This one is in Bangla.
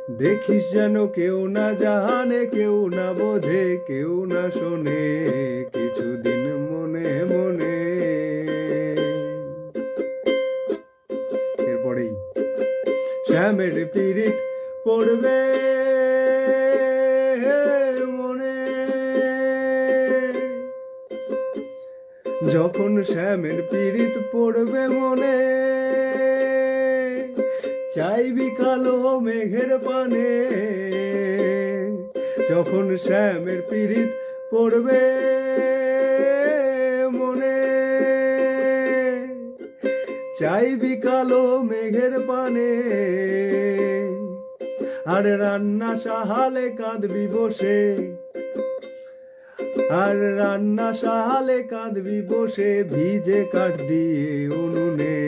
দেখিস যেন কেউ না জানে, কেউ না বোঝে, কেউ না শোনে, কিছুদিন মনে মনে। এরপরেই শ্যামের পীড়িত পড়বে মনে, যখন শ্যামের পীড়িত পড়বে মনে, চাইবি কালো মেঘের পানে। যখন শ্যামের পীড়িত পড়বে মনে, চাইবি কালো মেঘের পানে। আর রান্না সাহালে কাঁদবি বসে, আর রান্না সাহালে কাঁদবি বসে, ভিজে কাঠ দিয়ে উনুনে।